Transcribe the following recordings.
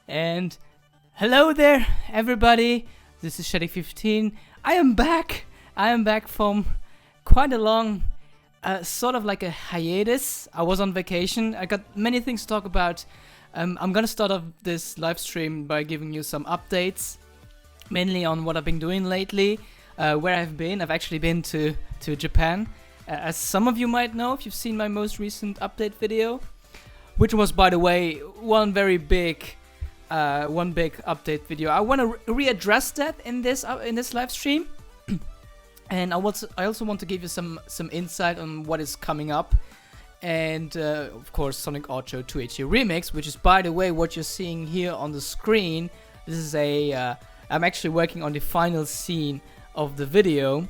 And hello there, everybody. This is Shetty15. I am back. I am back from quite a long, sort of like a hiatus. I was on vacation. I got many things to talk about. I'm gonna start off this live stream by giving you some updates, mainly on what I've been doing lately, where I've been. I've actually been to Japan, as some of you might know if you've seen my most recent update video, which was, by the way, one big update video. I want to readdress that in this live stream, and I also want to give you some insight on what is coming up, and of course Sonic Oddshow 2HD Remix, which is, by the way, what you're seeing here on the screen. This is I'm actually working on the final scene of the video,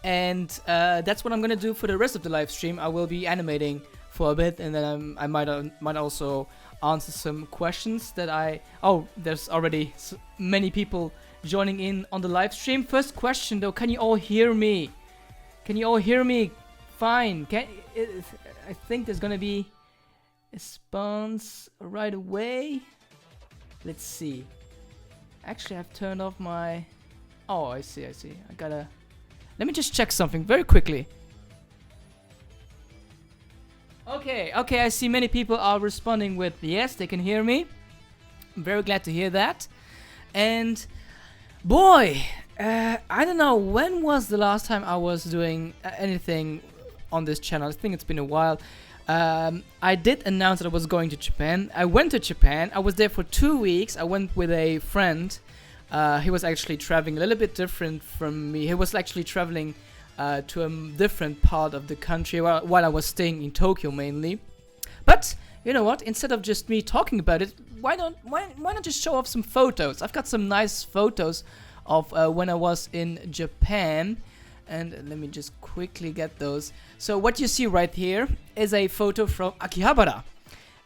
and that's what I'm gonna do for the rest of the live stream. I will be animating for a bit, and then I might also answer some questions that there's already many people joining in on the live stream. First question though, can you all hear me? Can you all hear me? Fine. I think there's gonna be a response right away. Let's see. Actually, I've turned off my... Oh, I see. Let me just check something very quickly. Okay, I see many people are responding with yes, they can hear me. I'm very glad to hear that. And boy, I don't know, when was the last time I was doing anything on this channel? I think it's been a while. I did announce that I was going to Japan. I went to Japan. I was there for 2 weeks. I went with a friend. He was actually traveling a little bit different from me. He was actually traveling to a different part of the country while I was staying in Tokyo mainly. But you know what? Instead of just me talking about it, why not just show off some photos? I've got some nice photos of when I was in Japan, and let me just quickly get those. So what you see right here is a photo from Akihabara,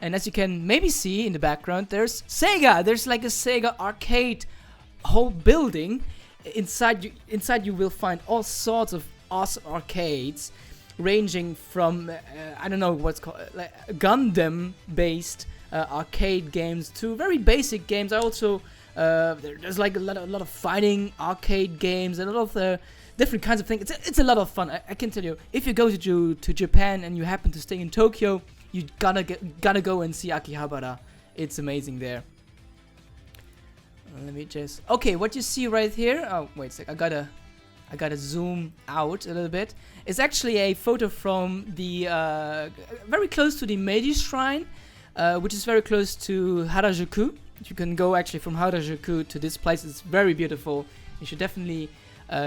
and as you can maybe see in the background, there's Sega. There's like a Sega arcade whole building. Inside you will find all sorts of awesome arcades, ranging from I don't know what's called, like Gundam based arcade games to very basic games. I also there's like a lot of fighting arcade games and a lot of different kinds of things. It's a lot of fun. I can tell you, if you go to Japan and you happen to stay in Tokyo, you gotta go and see Akihabara. It's amazing there. Let me just... Okay, what you see right here... Oh, wait a sec. I gotta zoom out a little bit. It's actually a photo from the... very close to the Meiji Shrine, which is very close to Harajuku. You can go actually from Harajuku to this place. It's very beautiful. You should definitely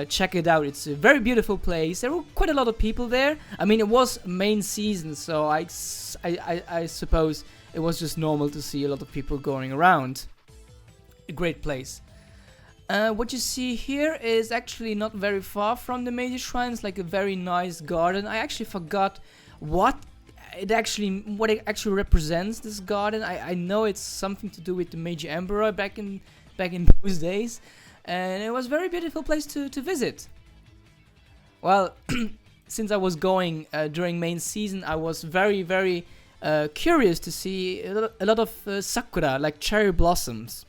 check it out. It's a very beautiful place. There were quite a lot of people there. I mean, it was main season, so I suppose it was just normal to see a lot of people going around. A great place. What you see here is actually not very far from the Meiji Shrine. It's like a very nice garden. I actually forgot what it actually represents, this garden. I know it's something to do with the Meiji Emperor back in those days, and it was a very beautiful place to visit. Well, since I was going during main season, I was very curious to see a lot of sakura, like cherry blossoms.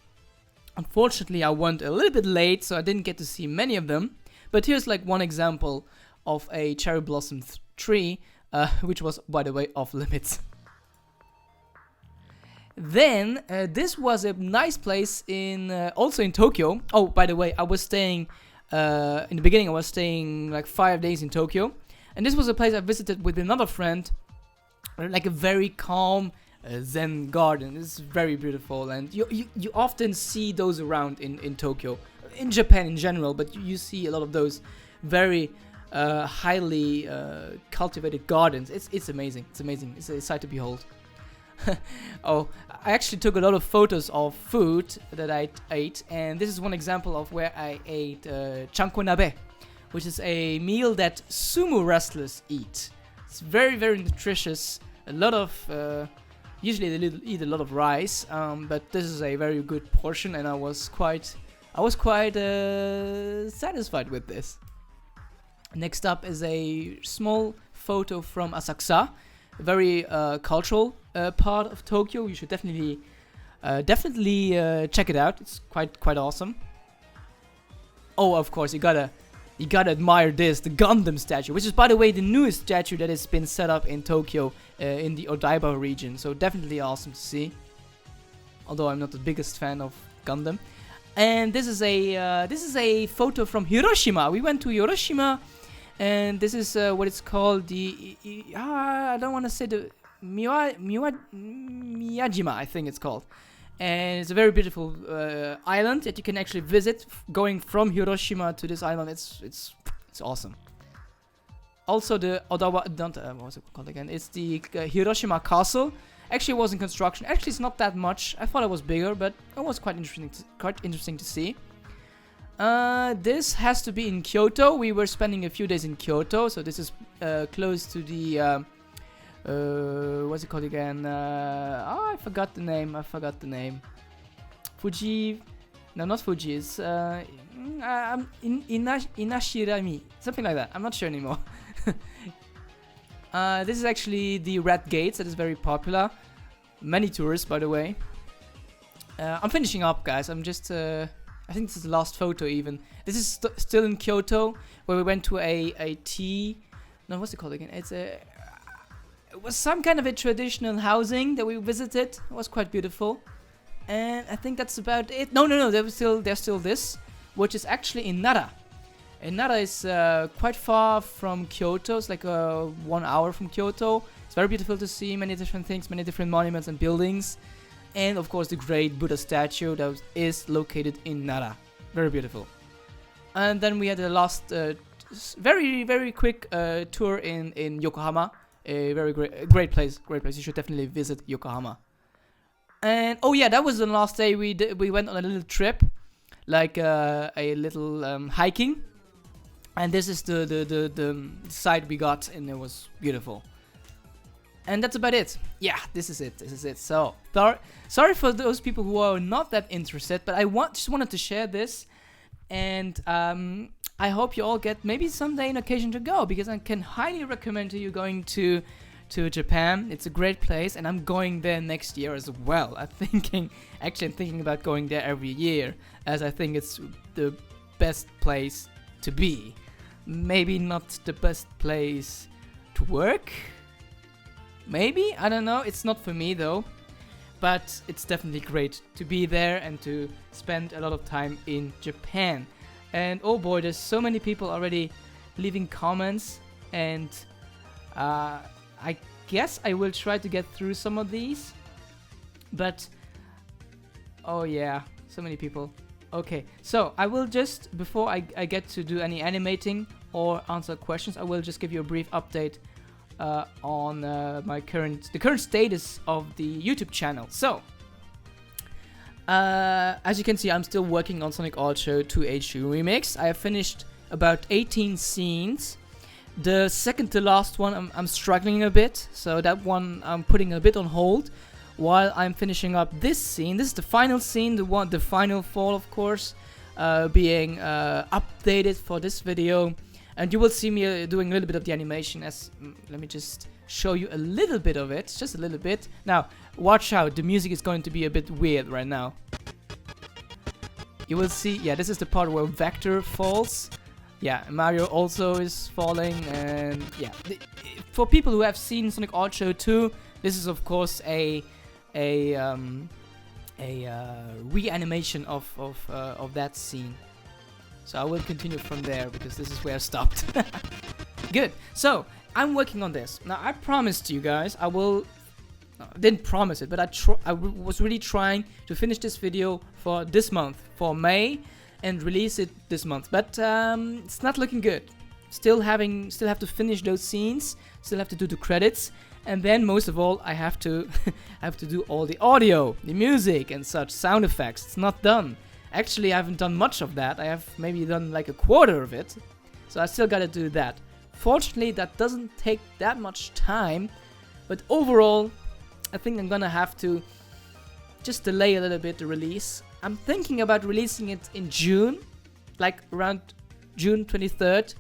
Unfortunately, I went a little bit late, so I didn't get to see many of them. But here's like one example of a cherry blossom tree, which was, by the way, off limits. Then, this was a nice place also in Tokyo. Oh, by the way, I was staying, in the beginning I was staying like 5 days in Tokyo. And this was a place I visited with another friend, like a very calm, Zen garden. It's very beautiful, and you often see those around in Tokyo, in Japan in general, but you see a lot of those very highly cultivated gardens. It's amazing. It's a sight to behold. Oh, I actually took a lot of photos of food that I ate, and this is one example of where I ate chanko nabe, which is a meal that sumo wrestlers eat. It's very nutritious. A lot of usually they eat a lot of rice, but this is a very good portion, and I was quite satisfied with this. Next up is a small photo from Asakusa, a very cultural part of Tokyo. You should definitely Definitely check it out. It's quite awesome. Oh, of course, you gotta admire this, the Gundam statue, which is, by the way, the newest statue that has been set up in Tokyo, in the Odaiba region. So definitely awesome to see. Although I'm not the biggest fan of Gundam. And this is a photo from Hiroshima. We went to Hiroshima, and this is what it's called, the I don't want to say the Miyajima, I think it's called. And it's a very beautiful island that you can actually visit. Going from Hiroshima to this island, it's awesome. Also, the Odawa, what was it called again? It's the Hiroshima Castle. Actually, it was in construction. Actually, it's not that much. I thought it was bigger, but it was quite interesting to see. This has to be in Kyoto. We were spending a few days in Kyoto, so this is close to the what's it called again? I forgot the name. Fuji. No, not Fuji. It's Inashirami. Something like that. I'm not sure anymore. This is actually the Red Gates that is very popular. Many tourists, by the way. I'm finishing up, guys. I'm just... I think this is the last photo, even. This is still in Kyoto, where we went to a tea... No, what's it called again? It was some kind of a traditional housing that we visited. It was quite beautiful. And I think that's about it. No. There's still this, which is actually in Nara. And Nara is quite far from Kyoto. It's like 1 hour from Kyoto. It's very beautiful to see, many different things, many different monuments and buildings. And of course the great Buddha statue that is located in Nara. Very beautiful. And then we had the last very quick tour in Yokohama. A very great place. You should definitely visit Yokohama. And oh yeah, that was the last day we went on a little trip, like a little hiking. And this is the site we got, and it was beautiful. And that's about it. Yeah, this is it. So, sorry for those people who are not that interested, but I just wanted to share this. And I hope you all get maybe someday an occasion to go, because I can highly recommend to you going to Japan. It's a great place, and I'm going there next year as well. I'm thinking about going there every year, as I think it's the best place to be. Maybe not the best place to work. Maybe, I don't know. It's not for me though. But it's definitely great to be there and to spend a lot of time in Japan. And oh boy, there's so many people already leaving comments, and I guess I will try to get through some of these. But oh yeah, so many people. Okay, so I will just, before I get to do any animating or answer questions, I will just give you a brief update on the current status of the YouTube channel. So, as you can see, I'm still working on Sonic Oddshow 2H2 Remix. I have finished about 18 scenes. The second to last one, I'm struggling a bit, so that one I'm putting a bit on hold while I'm finishing up this scene. This is the final scene, the final fall, of course, being updated for this video. And you will see me doing a little bit of the animation. Let me just show you a little bit of it, just a little bit. Now, watch out, the music is going to be a bit weird right now. You will see, yeah, this is the part where Vector falls. Yeah, Mario also is falling, and yeah. For people who have seen Sonic Oddshow 2, this is of course a reanimation of that scene. So I will continue from there, because this is where I stopped. Good. So I'm working on this. Now I promised you guys I will. Didn't promise it, but I was really trying to finish this video for this month, for May, and release it this month. But it's not looking good. Still have to finish those scenes. Still have to do the credits, and then most of all I have to do all the audio, the music, and such sound effects. It's not done. Actually, I haven't done much of that. I have maybe done like a quarter of it. So I still gotta do that. Fortunately, that doesn't take that much time. But overall, I think I'm gonna have to just delay a little bit the release. I'm thinking about releasing it in June. Like around June 23rd.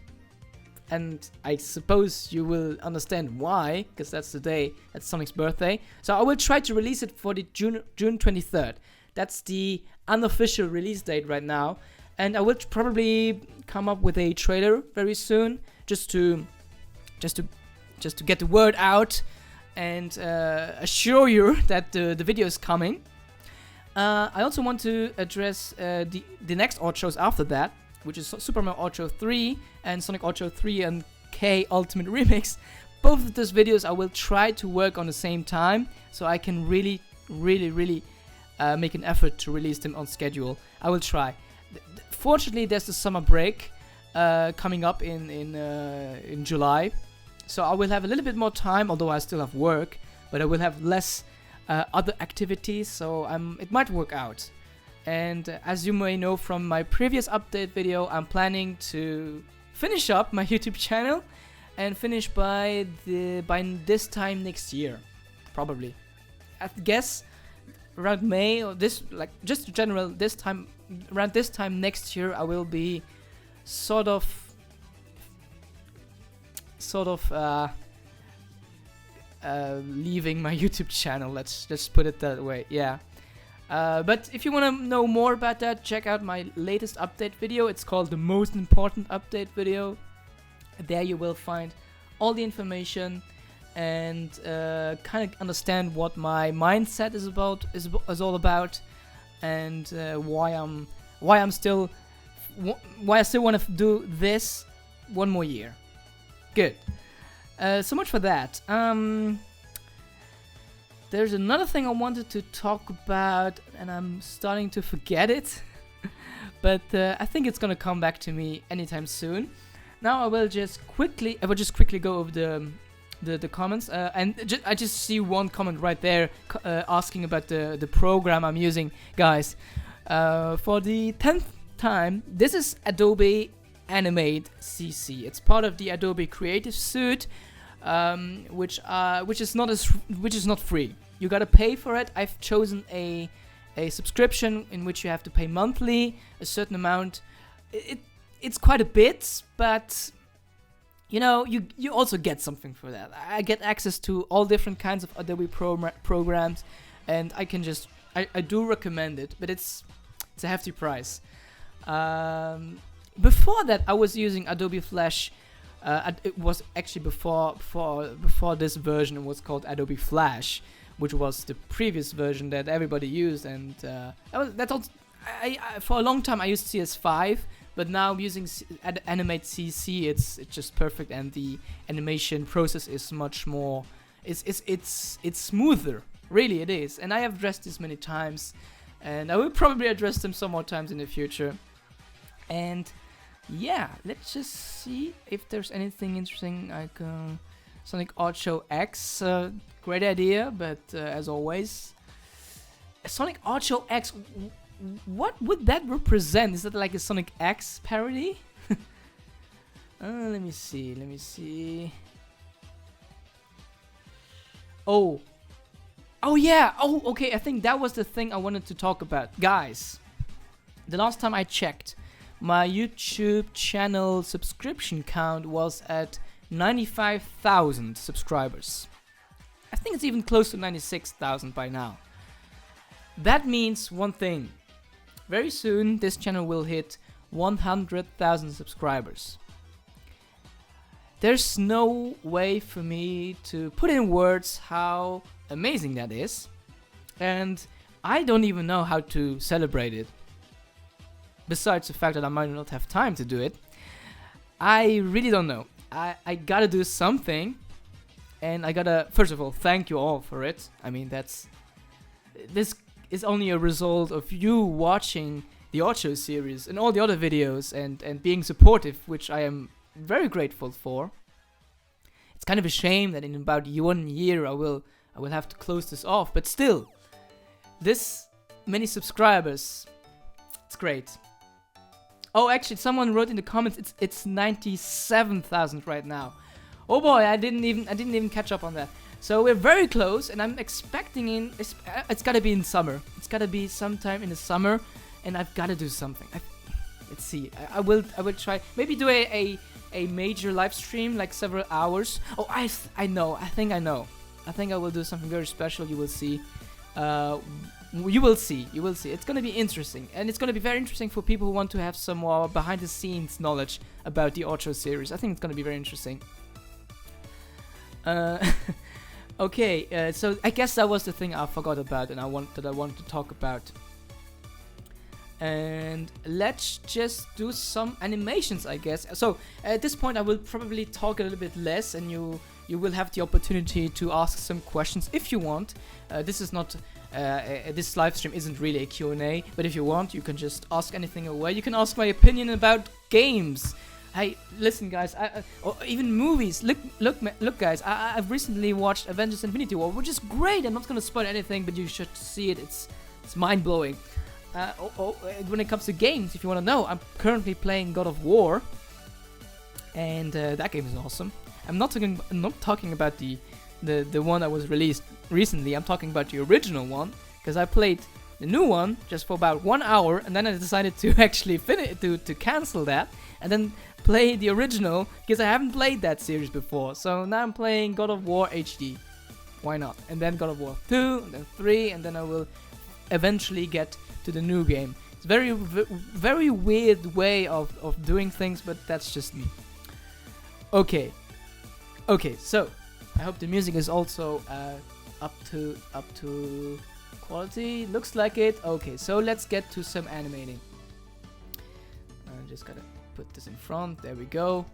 and I suppose you will understand why, because that's the day, that's Sonic's birthday. So I will try to release it for the June 23rd. That's the unofficial release date right now, and I will probably come up with a trailer very soon, just to get the word out and assure you that the video is coming. I also want to address the next Oddshows after that, which is Super Mario Oddshow 3 and Sonic Oddshow 3 and K Ultimate Remix. Both of those videos I will try to work on the same time, so I can really make an effort to release them on schedule. I will try. Fortunately, there's the summer break coming up in July, so I will have a little bit more time, although I still have work, but I will have less other activities, so it might work out. And as you may know from my previous update video, I'm planning to finish up my YouTube channel and finish by this time next year, probably. I guess around May or just general around this time next year, I will be sort of leaving my YouTube channel. Let's just put it that way. Yeah. But if you want to know more about that, check out my latest update video. It's called the most important update video. There you will find all the information and kind of understand what my mindset is all about, and why I still want to do this one more year. Good. So much for that. There's another thing I wanted to talk about, and I'm starting to forget it. But I think it's gonna come back to me anytime soon. Now I will just quickly go over the comments, and I just see one comment right there asking about the program I'm using, guys. For the 10th time, this is Adobe Animate CC. It's part of the Adobe Creative Suite, which is not free. You gotta pay for it. I've chosen a subscription in which you have to pay monthly a certain amount. It's quite a bit, but you know, you also get something for that. I get access to all different kinds of Adobe programs, and I do recommend it, but it's a hefty price. Before that, I was using Adobe Flash. It was actually before this version. It was called Adobe Flash, which was the previous version that everybody used, and for a long time I used CS5, but now I'm using Animate CC. It's just perfect, and the animation process is much more. It's smoother. Really, it is. And I have addressed this many times, and I will probably address them some more times in the future. And yeah, let's just see if there's anything interesting like Sonic Oddshow X. Great idea, but as always, Sonic Oddshow X. What would that represent? Is that like a Sonic X parody? Let me see. Oh yeah. Oh, okay. I think that was the thing I wanted to talk about, guys. The last time I checked, my YouTube channel subscription count was at 95,000 subscribers. I think it's even close to 96,000 by now. That means one thing. Very soon, this channel will hit 100,000 subscribers. There's no way for me to put in words how amazing that is. And I don't even know how to celebrate it. Besides the fact that I might not have time to do it, I really don't know. I gotta do something, and I gotta, first of all, thank you all for it. I mean, this is only a result of you watching the Oddshow series and all the other videos and being supportive, which I am very grateful for. It's kind of a shame that in about 1 year I will have to close this off, but still, this many subscribers, it's great. Oh, actually, someone wrote in the comments it's 97,000 right now. Oh boy, I didn't even catch up on that. So we're very close, and I'm expecting it's gotta be in summer. It's gotta be sometime in the summer, and I've gotta do something. Let's see. I will try. Maybe do a a major live stream, like several hours. Oh, I know. I think I know. I think I will do something very special. You will see. You will see. You will see. It's gonna be interesting, and it's gonna be very interesting for people who want to have some more behind-the-scenes knowledge about the Oddshow series. I think it's gonna be very interesting. Okay. So I guess that was the thing I forgot about, and I wanted to talk about. And let's just do some animations, I guess. So at this point I will probably talk a little bit less, and you will have the opportunity to ask some questions if you want. This is not this live stream isn't really a Q&A, but if you want, you can just ask anything away. You can ask my opinion about games. Hey, listen, guys, or even movies. Look, guys. I've recently watched Avengers: Infinity War, which is great. I'm not gonna spoil anything, but you should see it. It's mind blowing. When it comes to games, if you want to know, I'm currently playing God of War, and that game is awesome. I'm not talking about the one that was released recently. I'm talking about the original one, because I played the new one just for about 1 hour, and then I decided to actually to cancel that, and then play the original, because I haven't played that series before. So now I'm playing God of War HD. Why not? And then God of War 2, and then 3, and then I will eventually get to the new game. It's very weird way of doing things, but that's just me. Okay, so I hope the music is also up to quality. Looks like it. Okay, so let's get to some animating. I just gotta put this in front. There we go.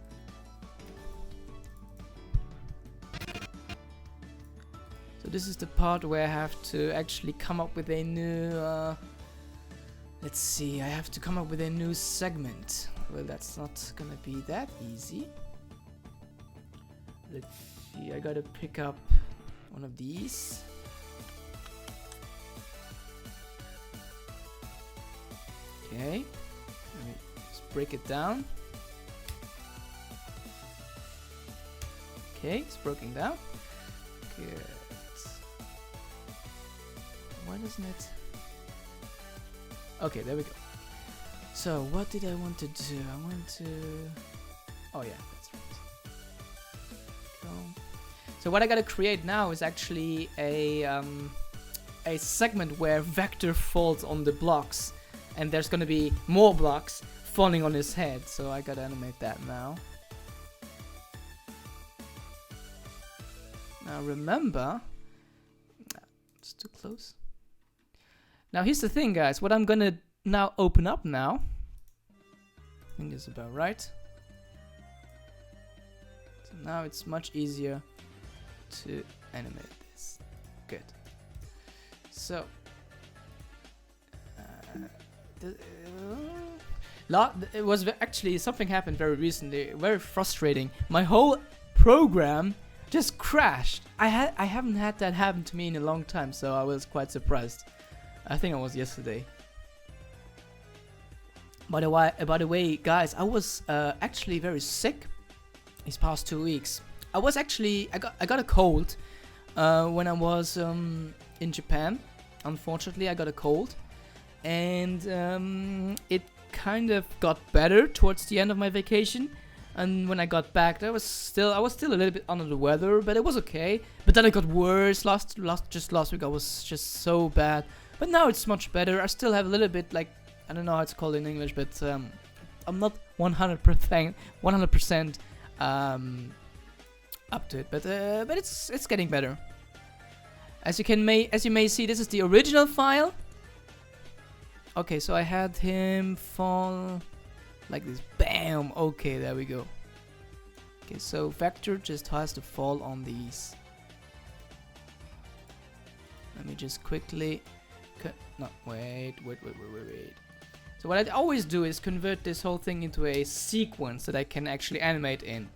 So this is the part where I have to actually come up with a new let's see, I have to come up with a new segment. Well, that's not gonna be that easy. Let's see, I gotta pick up one of these. Okay, let me just break it down. Okay, it's broken down. Good. Why doesn't it? Okay, there we go. So, what did I want to do? I want to... Oh yeah, that's right. Go. So what I gotta create now is actually a segment where Vector falls on the blocks, and there's gonna be more blocks falling on his head. So I gotta animate that now. Now remember... It's too close. Now here's the thing, guys. What I'm gonna now open up now, I think is about right. So now it's much easier to animate this. Good. So it was actually something happened very recently, very frustrating. My whole program just crashed. I haven't had that happen to me in a long time, so I was quite surprised. I think it was yesterday. By the way, guys, I was actually very sick these past 2 weeks. I got a cold when I was in Japan. Unfortunately, I got a cold, and it kind of got better towards the end of my vacation. And when I got back, I was still a little bit under the weather, but it was okay. But then it got worse. Last week I was just so bad. But now it's much better. I still have a little bit, like, I don't know how it's called in English, but I'm not 100% up to it. But it's getting better. As you may see, this is the original file. Okay, so I had him fall like this. Bam. Okay, there we go. Okay, so Vector just has to fall on these. Let me just quickly. No, wait. So what I always do is convert this whole thing into a sequence that I can actually animate in.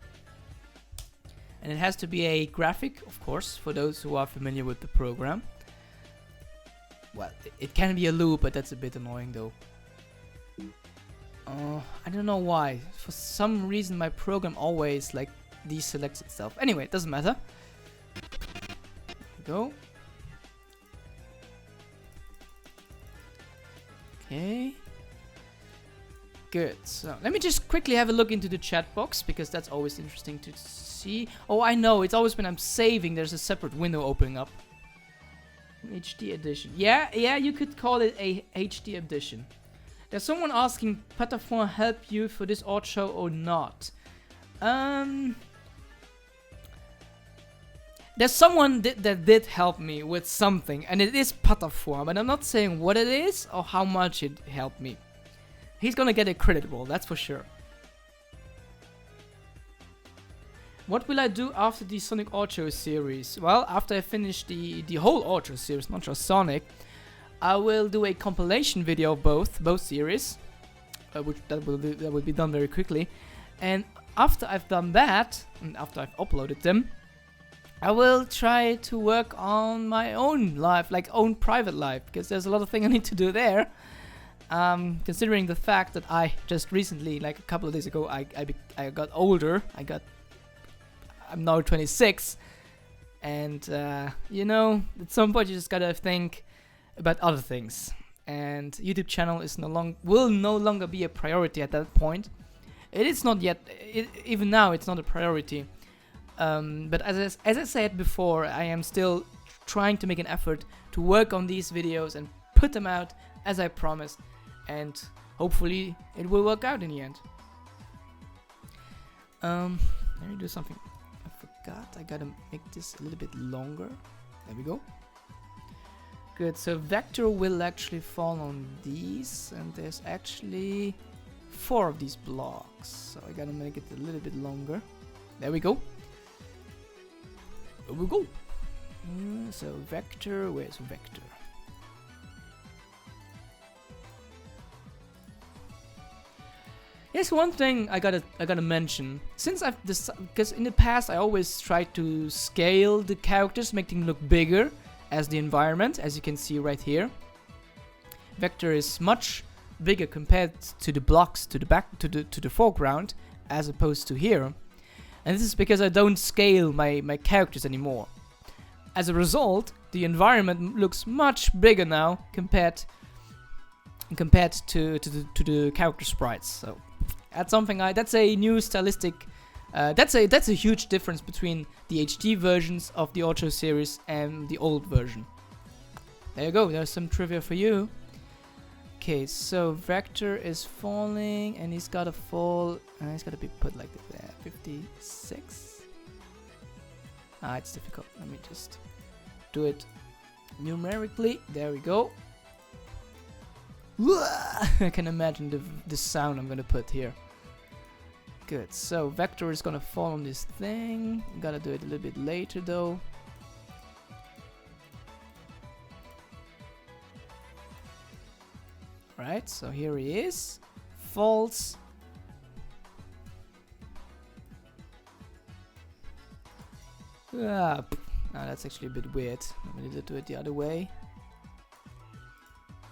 And it has to be a graphic, of course, for those who are familiar with the program. Well, it can be a loop, but that's a bit annoying though. I don't know why. For some reason my program always like deselects itself. Anyway, it doesn't matter. There we go. Okay. Good. So let me just quickly have a look into the chat box, because that's always interesting to see. Oh, I know. It's always when I'm saving, there's a separate window opening up. HD edition. Yeah, you could call it a HD edition. There's someone asking, Patafon help you for this odd show or not? There's someone that did help me with something, and it is Patafon, but I'm not saying what it is or how much it helped me. He's gonna get a credit roll, that's for sure. What will I do after the Sonic Oddshow series? Well, after I finish the whole Oddshow series, not just Sonic, I will do a compilation video of both series, which that will be done very quickly. And after I've done that, and after I've uploaded them, I will try to work on my own life, like own private life, because there's a lot of things I need to do there. Considering the fact that I just recently, like a couple of days ago, I got older. I'm now 26, and you know, at some point you just gotta think about other things. And YouTube channel is will no longer be a priority at that point. It is not yet. Even now, it's not a priority. But as I said before, I am still trying to make an effort to work on these videos and put them out as I promised. And hopefully it will work out in the end. Let me do something. I forgot. I gotta make this a little bit longer. There we go. Good. So vector will actually fall on these, and there's actually 4 of these blocks. So I gotta make it a little bit longer. There we go. There we go. So vector. Where's vector? Here's one thing I gotta mention. Since because in the past I always tried to scale the characters, make them look bigger as the environment, as you can see right here. Vector is much bigger compared to the blocks to the foreground, as opposed to here. And this is because I don't scale my characters anymore. As a result, the environment looks much bigger now compared to the character sprites. So that's something that's a new stylistic. That's a huge difference between the HD versions of the Oddshow series and the old version. There you go. There's some trivia for you. Okay, so Vector is falling, and he's gotta fall. He's gotta be put like that. 56. It's difficult. Let me just do it numerically. There we go. I can imagine the sound I'm gonna put here. Good. So Vector is gonna fall on this thing. Gotta do it a little bit later though. Right. So here he is. Falls. Now that's actually a bit weird. I'm gonna do it the other way.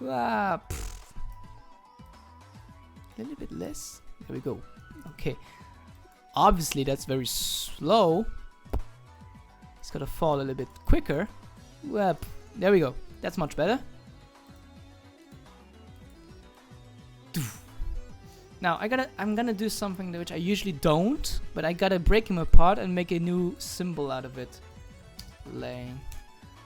A little bit less. There we go. Okay. Obviously that's very slow. It's gotta fall a little bit quicker. There we go. That's much better. Now I'm gonna do something which I usually don't, but I gotta break him apart and make a new symbol out of it. There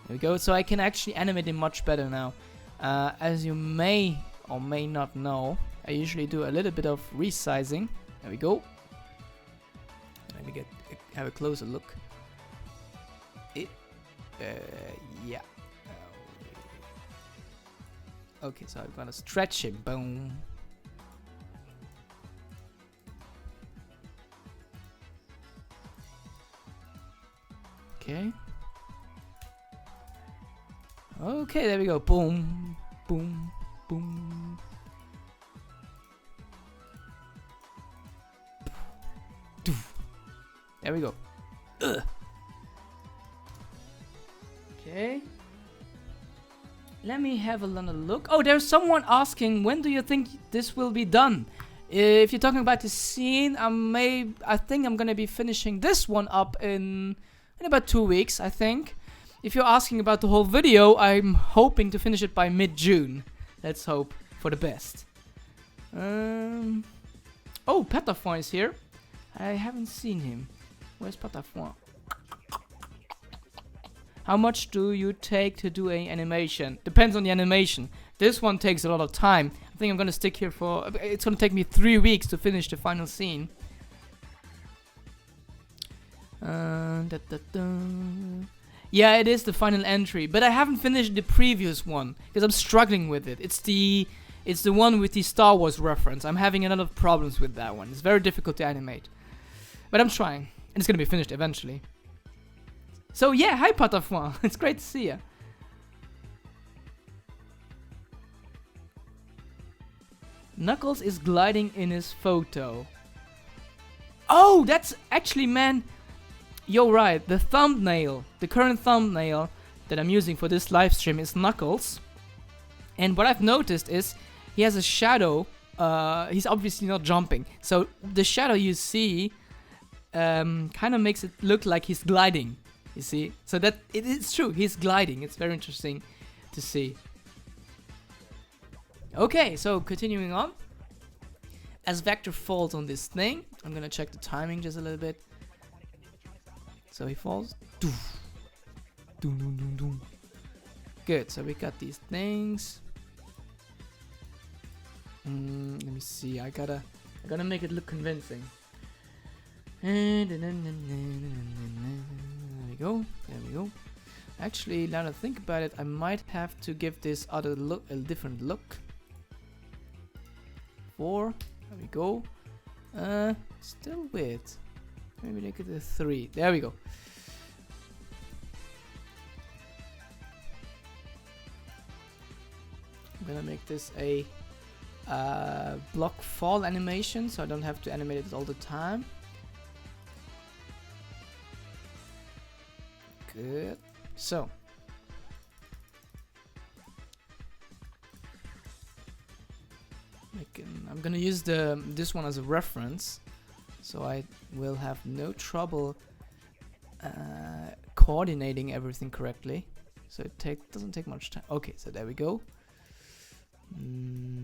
we go. So I can actually animate him much better now. As you may or may not know, I usually do a little bit of resizing. There we go. Let me have a closer look. Yeah. Okay, so I'm gonna stretch him. Boom. Okay. Okay, there we go. Boom, boom, boom. There we go. Okay. Let me have another look. Oh, there's someone asking, when do you think this will be done? If you're talking about the scene, I think I'm gonna be finishing this one up in about 2 weeks, I think. If you're asking about the whole video, I'm hoping to finish it by mid-June. Let's hope for the best. Oh, Patafon is here. I haven't seen him. Where's Patafon? How much do you take to do an animation? Depends on the animation. This one takes a lot of time. I think I'm gonna stick here for... It's gonna take me 3 weeks to finish the final scene. Yeah, it is the final entry, but I haven't finished the previous one because I'm struggling with it. It's the one with the Star Wars reference. I'm having a lot of problems with that one. It's very difficult to animate, but I'm trying, and it's gonna be finished eventually. So yeah, hi Patafon. It's great to see you. Knuckles is gliding in his photo. Oh, that's actually, man. You're right, the thumbnail, the current thumbnail that I'm using for this live stream is Knuckles. And what I've noticed is he has a shadow, he's obviously not jumping. So the shadow you see kind of makes it look like he's gliding, you see. So that, it's true, he's gliding, it's very interesting to see. Okay, so continuing on. As Vector falls on this thing, I'm gonna check the timing just a little bit. So he falls. Doom, doom, doom, doom. Good. So we got these things. Let me see. I gotta make it look convincing. There we go. There we go. Actually, now that I think about it, I might have to give this other look a different look. 4. There we go. Still weird. Maybe make it a 3. There we go. I'm gonna make this a block fall animation, so I don't have to animate it all the time. Good. So. I'm gonna use this one as a reference. So I will have no trouble coordinating everything correctly. So it doesn't take much time. Okay, so there we go.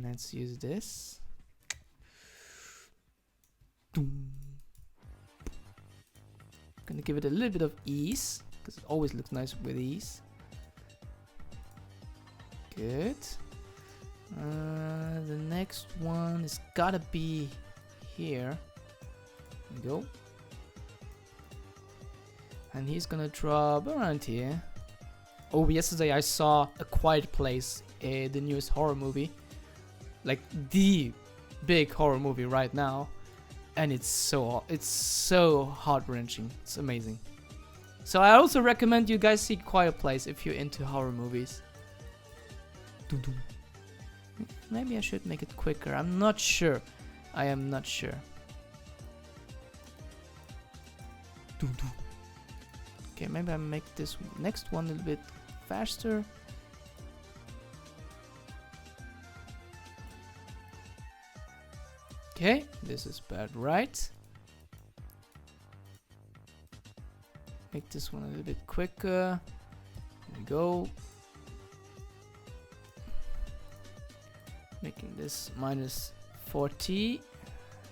Let's use this. Gonna give it a little bit of ease, because it always looks nice with ease. Good. The next one is gotta be here. There we go. And he's gonna drop around here. Oh, yesterday I saw A Quiet Place, the newest horror movie. Like the big horror movie right now. And it's so heart-wrenching. It's amazing. So I also recommend you guys see Quiet Place if you're into horror movies. Maybe I should make it quicker. I'm not sure. I am not sure. Okay, maybe I make this next one a little bit faster. Okay, this is bad, right? Make this one a little bit quicker. There we go. Making this minus 40.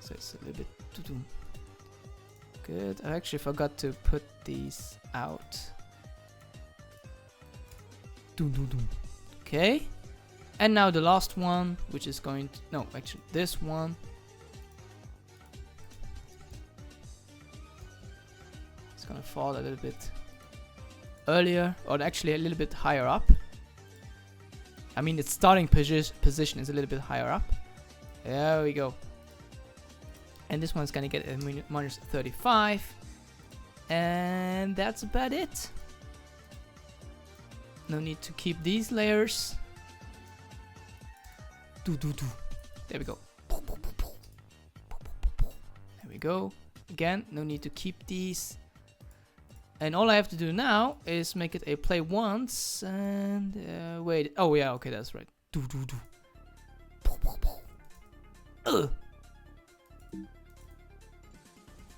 So it's a little bit good. I actually forgot to put these out. Okay. And now the last one, which is going to... No, actually this one. It's gonna fall a little bit earlier, or actually a little bit higher up. I mean, its starting position is a little bit higher up. There we go. And this one's gonna get a minus 35. And that's about it. No need to keep these layers. There we go. There we go. Again, no need to keep these. And all I have to do now is make it a play once and wait. Oh yeah, okay, that's right.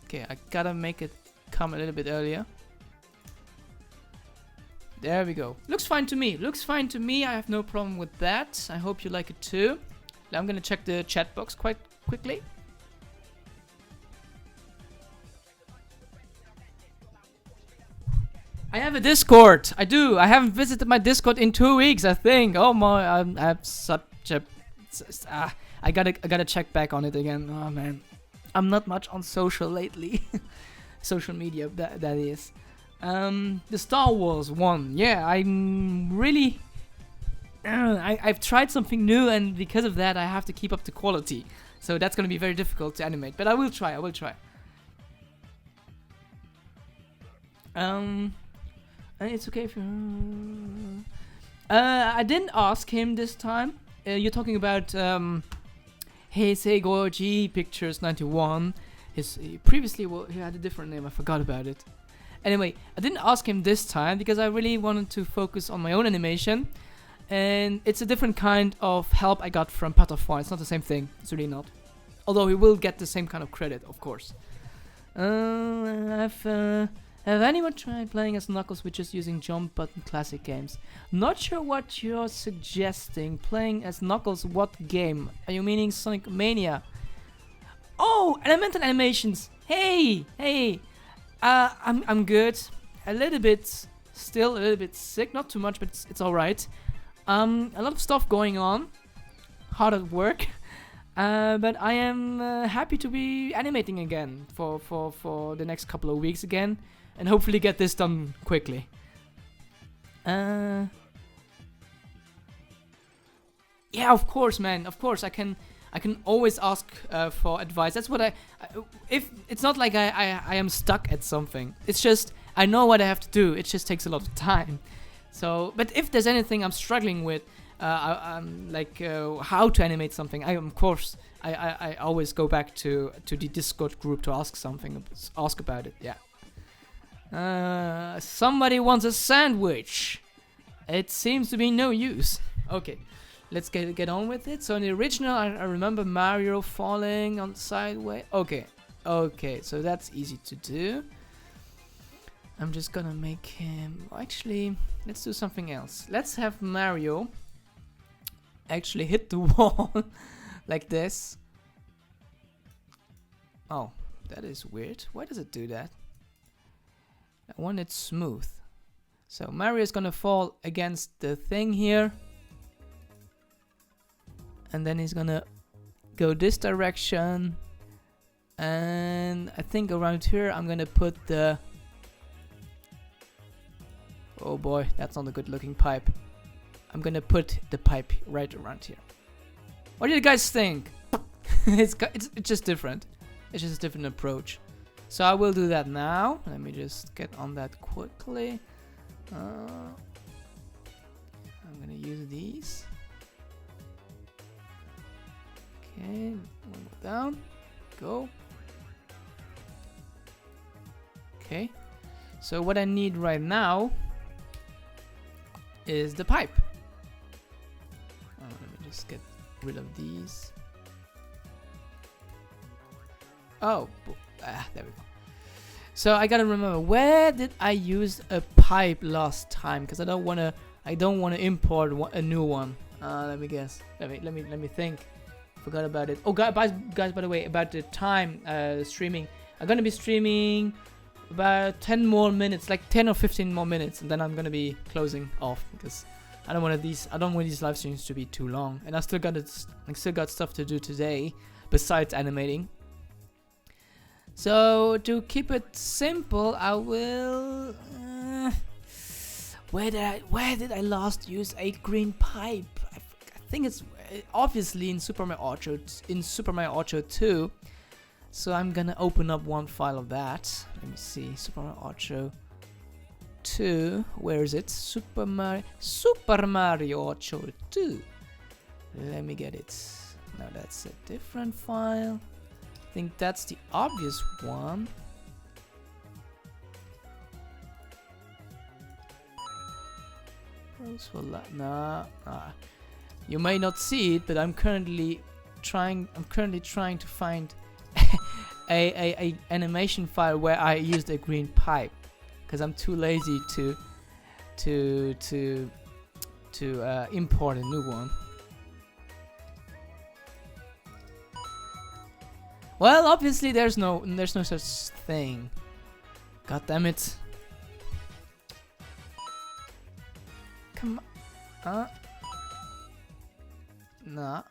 Okay, I gotta make it come a little bit earlier. There we go. Looks fine to me. Looks fine to me. I have no problem with that. I hope you like it too. I'm gonna check the chat box quite quickly. I have a Discord. I do. I haven't visited my Discord in 2 weeks, I think. Oh my, I have such a... I gotta check back on it again. Oh man. I'm not much on social lately. Social media, that is. The Star Wars one. Yeah, I'm really... I've tried something new, and because of that I have to keep up the quality. So that's gonna be very difficult to animate. But I will try, And it's okay if you... I didn't ask him this time. You're talking about Heisei G Pictures 91. He previously he had a different name. I forgot about it. Anyway, I didn't ask him this time because I really wanted to focus on my own animation. And it's a different kind of help I got from Patafon. It's not the same thing. It's really not. Although he will get the same kind of credit, of course. Have anyone tried playing as Knuckles with just using jump button classic games? Not sure what you're suggesting. Playing as Knuckles, what game? Are you meaning Sonic Mania? Oh, elemental animations. Hey. I'm good. A little bit sick. Not too much, but it's all right. A lot of stuff going on. Hard at work. But I am happy to be animating again for the next couple of weeks again. And hopefully get this done quickly. Yeah, of course, man. Of course, I can always ask for advice. That's what if it's not like I am stuck at something. It's just I know what I have to do. It just takes a lot of time. So, but if there's anything I'm struggling with, like how to animate something, I always go back to the Discord group to ask about it. Yeah. Somebody wants a sandwich. It seems to be no use. Okay, let's get on with it. So in the original, I remember Mario falling on the sideway. Okay, so that's easy to do. I'm just gonna make him... Actually, let's do something else. Let's have Mario actually hit the wall like this. Oh, that is weird. Why does it do that? I want it smooth. So Mario is gonna fall against the thing here. And then he's gonna go this direction. And I think around here I'm gonna put the... Oh boy, that's not a good looking pipe. I'm gonna put the pipe right around here. What do you guys think? It's just different. It's just a different approach. So I will do that now. Let me just get on that quickly. I'm gonna use these. Okay, one more down. Go. Okay. So what I need right now is the pipe. Let me just get rid of these. Oh, there we go. So I gotta remember, where did I use a pipe last time? Because I don't wanna import a new one. Let me guess. Let me think. Forgot about it. Oh, guys, by the way, about the time streaming. I'm gonna be streaming about 10 more minutes, like 10 or 15 more minutes, and then I'm gonna be closing off because I don't want these live streams to be too long, and I still got stuff to do today besides animating. So to keep it simple, I will. Where did I last use a green pipe? I think it's obviously in Super Mario Oddshow 2. So I'm gonna open up one file of that. Let me see, Super Mario Oddshow 2. Where is it? Super Mario Oddshow 2. Let me get it. Now that's a different file. I think that's the obvious one. Nah. You may not see it, but I'm currently trying to find a animation file where I used a green pipe, because I'm too lazy to import a new one. Well, obviously there's no such thing. God damn it. Come on. Nah.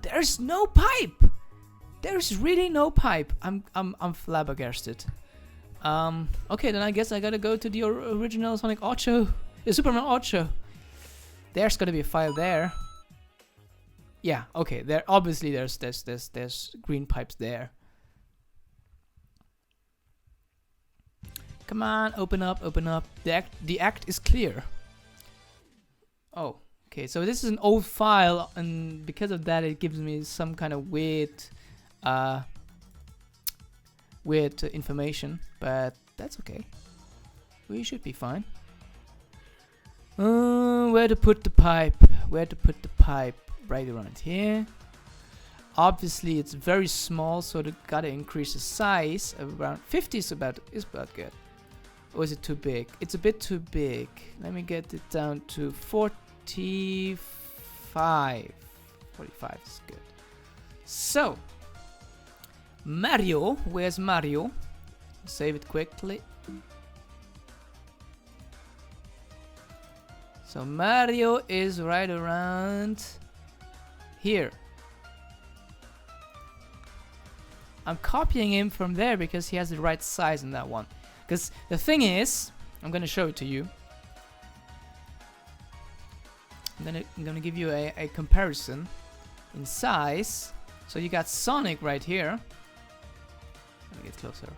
There's no pipe. There's really no pipe. I'm flabbergasted. Okay, then I guess I gotta go to the original Sonic Oddshow. The Superman Oddshow. There's gotta be a file there. Yeah, okay, there obviously there's green pipes there. Come on, open up, open up. The act is clear. Oh, okay, so this is an old file, and because of that it gives me some kind of weird information, but that's okay. We should be fine. Where to put the pipe? Where to put the pipe? Right around here. Obviously it's very small, so they gotta increase the size. Around 50 is about good. Or is it too big? It's a bit too big. Let me get it down to 45. 45 is good. So Mario, where's Mario? Save it quickly. So Mario is right around here. I'm copying him from there because he has the right size in that one. Because the thing is, I'm gonna show it to you. I'm gonna give you a comparison in size. So you got Sonic right here. Let me get closer.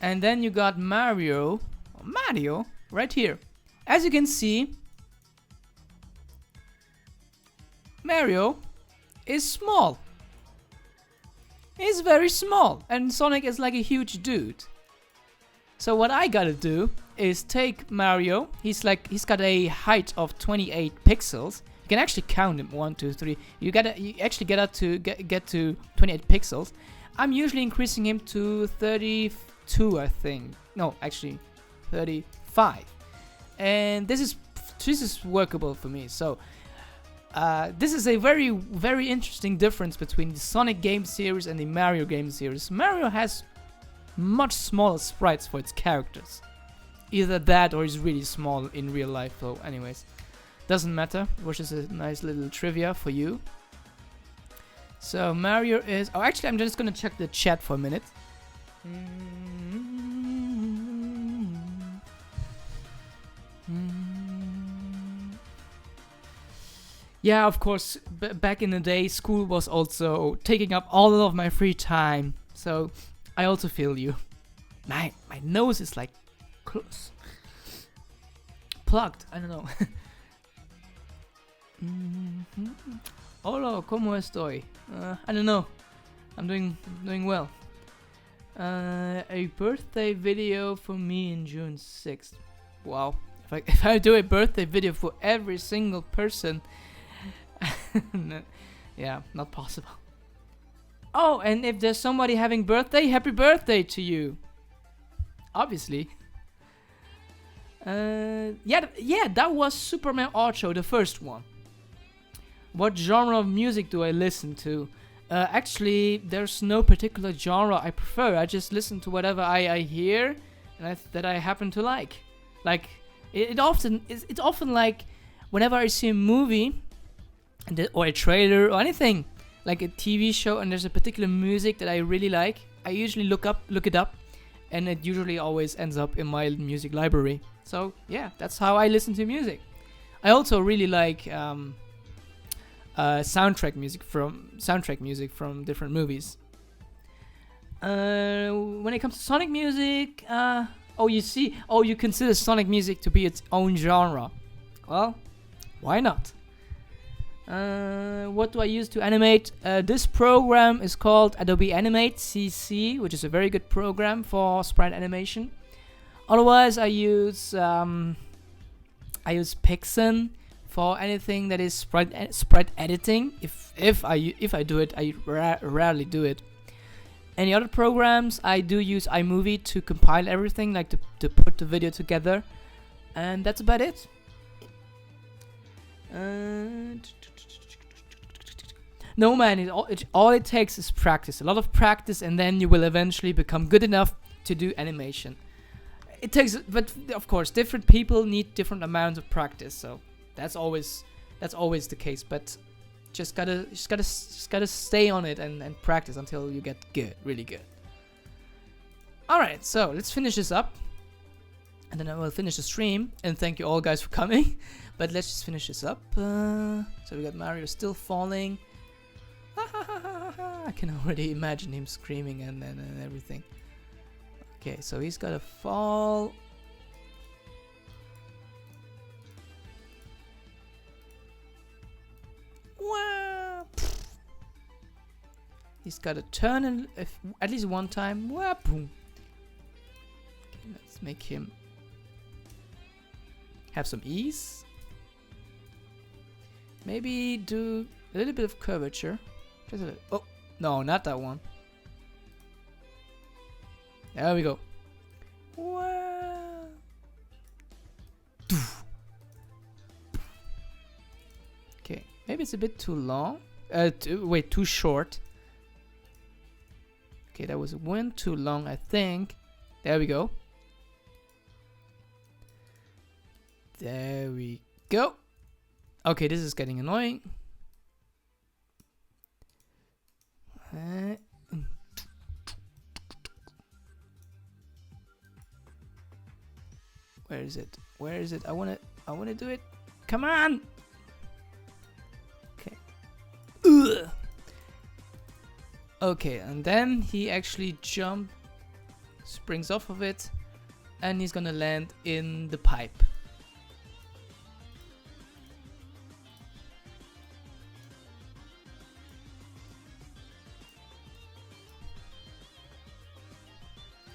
And then you got Mario right here. As you can see, Mario is small. He's very small, and Sonic is like a huge dude. So what I gotta do is take Mario. He's got a height of 28 pixels. You can actually count him 1, 2, 3. You actually get to 28 pixels. I'm usually increasing him to 32, I think. No, actually 35. And this is workable for me. So this is a very, very interesting difference between the Sonic game series and the Mario game series. Mario has much smaller sprites for its characters. Either that or he's really small in real life. So anyways, doesn't matter, which is a nice little trivia for you. So Mario is... Oh, actually I'm just gonna check the chat for a minute. Yeah, of course, back in the day, school was also taking up all of my free time. So, I also feel you. My nose is like close. Plugged, I don't know. Hola, ¿cómo estoy? I don't know. I'm doing well. A birthday video for me in June 6th. Wow. If I do a birthday video for every single person... yeah, not possible. Oh, and if there's somebody having birthday, happy birthday to you. Obviously. Yeah, that was Superman Oddshow, the first one. What genre of music do I listen to? Actually, there's no particular genre I prefer. I just listen to whatever I hear and that I happen to like. Like, it's often like whenever I see a movie or a trailer or anything, like a TV show, and there's a particular music that I really like, I usually look it up, and it usually always ends up in my music library. So yeah, that's how I listen to music. I also really like soundtrack music from different movies. When it comes to Sonic music, you consider Sonic music to be its own genre. Well, why not? What do I use to animate? This program is called Adobe Animate CC, which is a very good program for sprite animation. Otherwise, I use Pixen for anything that is sprite editing. If I do it, I rarely do it. Any other programs? I do use iMovie to compile everything, like to put the video together, and that's about it. No, man, all it takes is practice. A lot of practice, and then you will eventually become good enough to do animation. It takes, but of course, different people need different amounts of practice. So that's always the case. But just gotta stay on it and practice until you get good, really good. All right, so let's finish this up, and then I will finish the stream. And thank you all guys for coming. But let's just finish this up. So we got Mario still falling. I can already imagine him screaming and everything. Okay, so he's gotta fall. Wow. He's gotta turn at least one time. Wow, boom. Okay, let's make him have some ease. Maybe do a little bit of curvature. Just a little. Oh, no, not that one. There we go. Wow. Okay, maybe it's a bit too long. Too short. Okay, that was one too long, I think. There we go. There we go. Okay, this is getting annoying. Where is it? Where is it? I wanna do it. Come on. Okay. Ugh. Okay, and then he actually springs off of it, and he's gonna land in the pipe.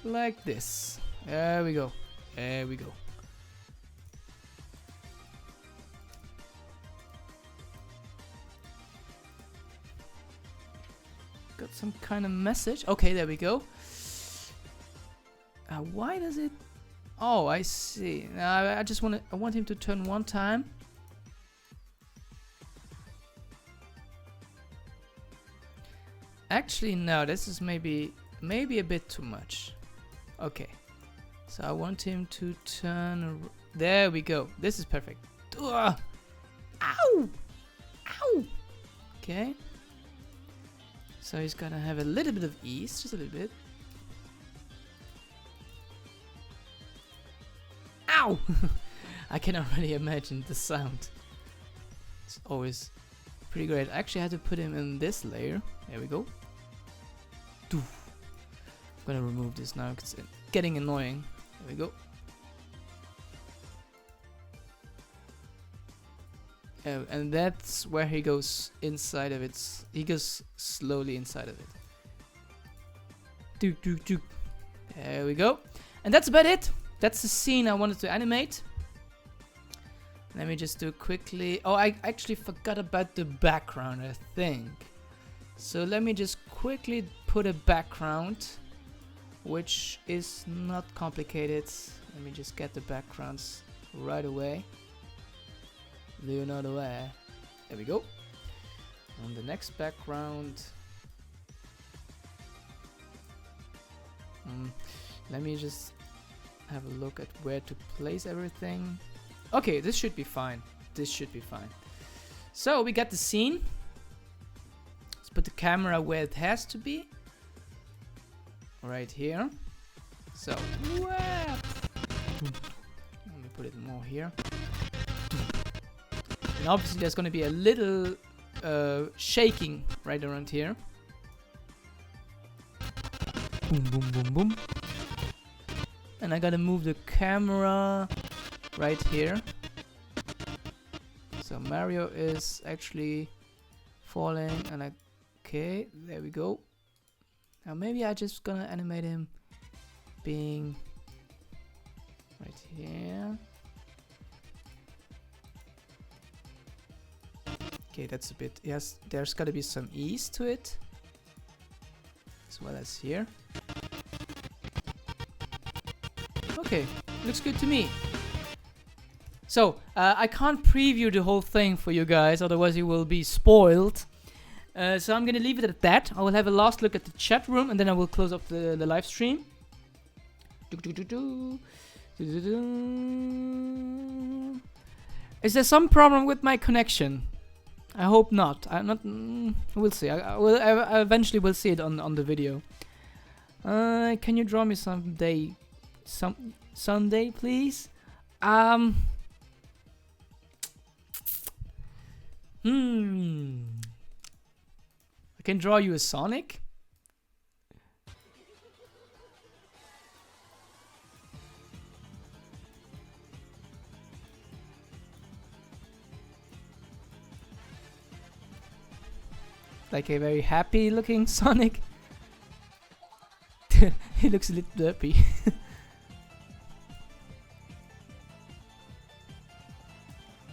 Like this. There we go. There we go. Got some kind of message. Okay, there we go. Why does it? Oh, I see. I just want him to turn one time. Actually, no. This is maybe a bit too much. Okay, so I want him to turn. There we go. This is perfect. Ugh. Ow! Ow! Okay. So he's gonna have a little bit of ease, just a little bit. Ow! I can already imagine the sound. It's always pretty great. I actually had to put him in this layer. There we go. Doof. I'm gonna remove this now because it's getting annoying. There we go. And that's where he goes inside of it. He goes slowly inside of it. Dook, dook, dook. There we go. And that's about it. That's the scene I wanted to animate. Let me just do quickly. Oh, I actually forgot about the background, I think. So let me just quickly put a background, which is not complicated. Let me just get the backgrounds right away. Leonardo away. There we go. On the next background. Let me just have a look at where to place everything. Okay, this should be fine. This should be fine. So we got the scene. Let's put the camera where it has to be. Right here. So, let me put it more here. And obviously there's going to be a little shaking right around here. Boom, boom, boom, boom. And I gotta move the camera right here. So Mario is actually falling, and okay, there we go. Now maybe I just gonna animate him being right here. Okay, that's a bit, yes, there's gotta be some ease to it, as well as here. Okay, looks good to me. So, I can't preview the whole thing for you guys, otherwise you will be spoiled. So I'm gonna leave it at that. I will have a last look at the chat room and then I will close up the live stream. Is there some problem with my connection? I hope not. I'm not. We'll see. I eventually will see it on the video. Can you draw me someday, Sunday, please? I can draw you a Sonic. Like a very happy looking Sonic. He looks a little derpy.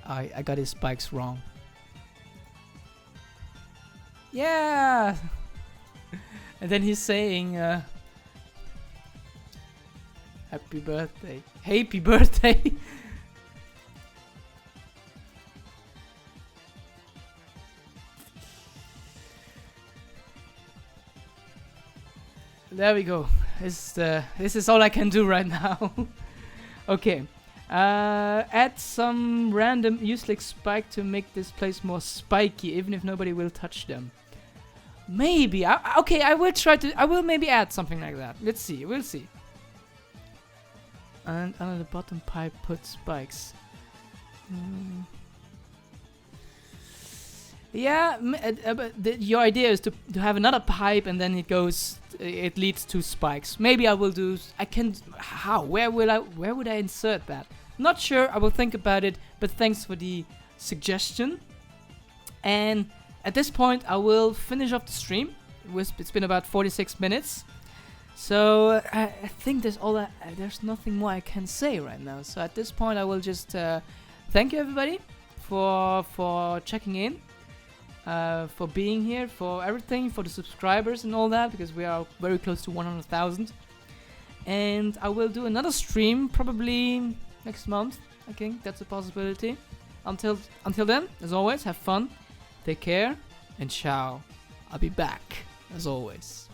I got his spikes wrong. Yeah! And then he's saying, happy birthday. Happy birthday! There we go. This is all I can do right now. Okay. Add some random useless spike to make this place more spiky, even if nobody will touch them. Maybe. Okay, I will try to. I will maybe add something like that. Let's see. We'll see. And under the bottom pipe, put spikes. Yeah, but your idea is to have another pipe and then it leads to spikes. Maybe I will do. I can. How? Where would I insert that? Not sure. I will think about it. But thanks for the suggestion. And at this point, I will finish off the stream. It's been about 46 minutes. So I think there's nothing more I can say right now. So at this point, I will just thank you everybody for checking in, for being here, for everything, for the subscribers and all that, because we are very close to 100,000. And I will do another stream probably next month. I think that's a possibility. Until then, as always, have fun, take care, and ciao. I'll be back as always.